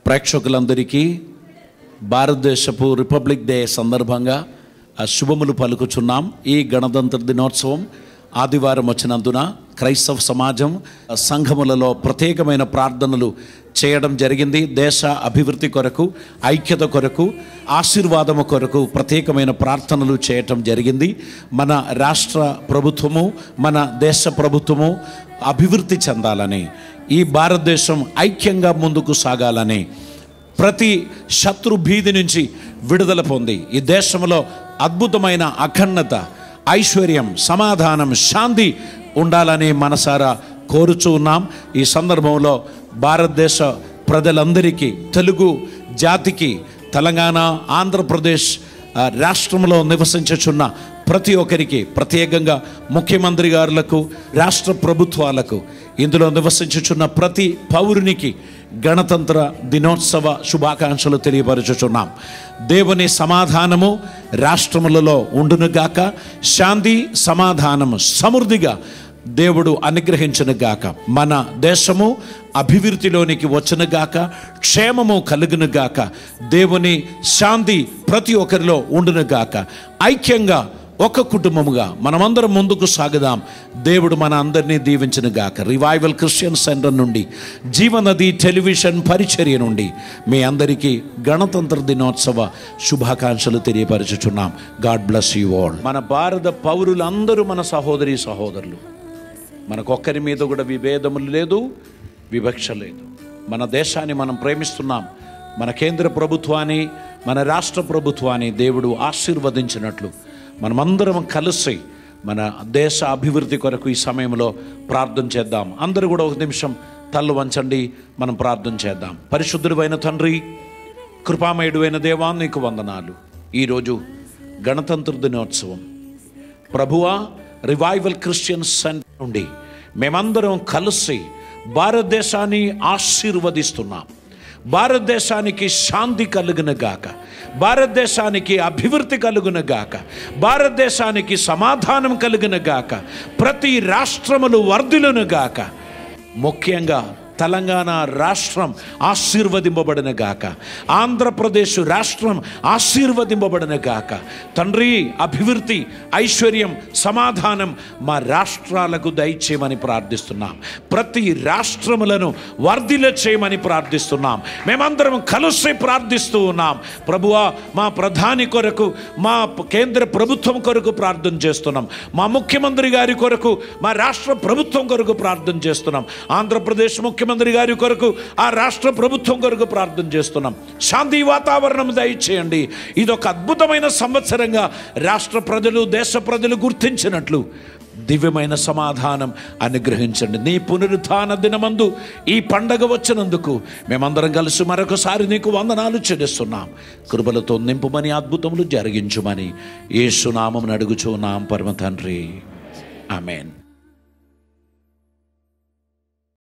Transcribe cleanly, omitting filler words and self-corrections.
ప్రేక్షకులందరికీ భారతదేశపు republic day సందర్భంగా శుభములు పలుకుచున్నాం. ఈ గణతంత్ర దినోత్సవం ఆదివారం వచ్చినందున క్రైస్తవ సమాజం సంఘములలో ప్రత్యేకమైన ప్రార్థనలు చేయడం జరిగింది. దేశ అభివృద్ధి కొరకు, ఐక్యత కొరకు, ఆశీర్వాదము కొరకు ప్రత్యేకమైన ప్రార్థనలు చేయటం జరిగింది. మన రాష్ట్ర ప్రభుత్వము, మన దేశ ప్రభుత్వము అభివృద్ధి చెందాలని, ఈ భారతదేశం ఐక్యంగా ముందుకు సాగాలని, ప్రతి శత్రు భీతి నుంచి విడుదల పొంది ఈ దేశంలో అద్భుతమైన అఖండత, ఐశ్వర్యం, సమాధానం, శాంతి ఉండాలని మనసారా కోరుచూ ఉన్నాం. ఈ సందర్భంలో భారతదేశ ప్రజలందరికీ, తెలుగు జాతికి, తెలంగాణ, ఆంధ్రప్రదేశ్ రాష్ట్రంలో నివసించుచున్న ప్రతి ఒక్కరికి, ప్రత్యేకంగా ముఖ్యమంత్రి గారులకు, రాష్ట్ర ప్రభుత్వాలకు, ఇందులో నివసించుచున్న ప్రతి పౌరునికి గణతంత్ర దినోత్సవ శుభాకాంక్షలు తెలియపరచుచున్నాం. దేవుని సమాధానము రాష్ట్రములలో ఉండునుగాక, శాంతి సమాధానము సమృద్ధిగా దేవుడు అనుగ్రహించునుగాక, మన దేశము అభివృద్ధిలోనికి వచ్చునుగాక, క్షేమము కలుగునుగాక, దేవుని శాంతి ప్రతి ఒక్కరిలో ఉండునుగాక, ఐక్యంగా ఒక కుటుంబముగా మనమందరం ముందుకు సాగుదాం. దేవుడు మన అందరినీ దీవించునుగాక. రివైవల్ క్రిస్టియన్ సెంటర్ నుండి, జీవనది టెలివిజన్ పరిచర్య నుండి మీ అందరికీ గణతంత్ర దినోత్సవ శుభాకాంక్షలు తెలియపరచుచున్నాం. God bless you all. మన భారత పౌరులందరూ మన సహోదరి సహోదరులు. మనకొక్కరి మీద కూడా విభేదములు లేదు, వివక్ష లేదు. మన దేశాన్ని మనం ప్రేమిస్తున్నాం. మన కేంద్ర ప్రభుత్వాన్ని, మన రాష్ట్ర ప్రభుత్వాన్ని దేవుడు ఆశీర్వదించినట్లు మనమందరం కలిసి మన దేశ అభివృద్ధి కొరకు ఈ సమయంలో ప్రార్థన చేద్దాం. అందరూ కూడా ఒక నిమిషం తల్లు వంచండి, మనం ప్రార్థన చేద్దాం. పరిశుద్ధుడైన తండ్రి, కృపామయుడైన దేవా, నీకు వందనాలు. ఈరోజు గణతంత్ర దినోత్సవం ప్రభువా, రివైవల్ క్రిస్టియన్ సెంటర్ నుండి మేమందరం కలిసి భారతదేశాన్ని ఆశీర్వదిస్తున్నాం. భారతదేశానికి శాంతి కలుగునుగాక, భారతదేశానికి అభివృద్ధి కలుగునుగాక, భారతదేశానికి సమాధానం కలుగునుగాక, ప్రతి రాష్ట్రములు వర్ధిల్లునుగాక. ముఖ్యంగా తెలంగాణ రాష్ట్రం ఆశీర్వదింపబడునుగాక, ఆంధ్రప్రదేశ్ రాష్ట్రం ఆశీర్వదింపబడునుగాక. తండ్రి, అభివృద్ధి, ఐశ్వర్యం, సమాధానం మా రాష్ట్రాలకు దయచేయమని ప్రార్థిస్తున్నాం. ప్రతి రాష్ట్రములను వర్ధిల్ల చేయమని ప్రార్థిస్తున్నాం. మేమందరం కలిసి ప్రార్థిస్తూ ఉన్నాం. ప్రభువా, మా ప్రధాని కొరకు, మా కేంద్ర ప్రభుత్వం కొరకు ప్రార్థన చేస్తున్నాం. మా ముఖ్యమంత్రి గారి కొరకు, మా రాష్ట్ర ప్రభుత్వం కొరకు ప్రార్థన చేస్తున్నాం. ఆంధ్రప్రదేశ్ ముఖ్యమంత్రి గారి కొరకు, ఆ రాష్ట్ర ప్రభుత్వం కొరకు ప్రార్థన చేస్తున్నాం. శాంతి వాతావరణం దయచేయండి. ఇదొక అద్భుతమైన సంవత్సరంగా రాష్ట్ర ప్రజలు, దేశ ప్రజలు గుర్తించినట్లు దివ్యమైన సమాధానం అనుగ్రహించండి. నీ పునరుత్థాన దినమందు ఈ పండగ వచ్చినందుకు మేమందరం కలిసి మరొకసారి నీకు వందనాలు చెల్లిస్తున్నాం. కృపలతో నింపుమని, అద్భుతములు జరిగించుమని యేసు నామమున అడుగుచున్నాం పరమ తండ్రి. ఆమేన్.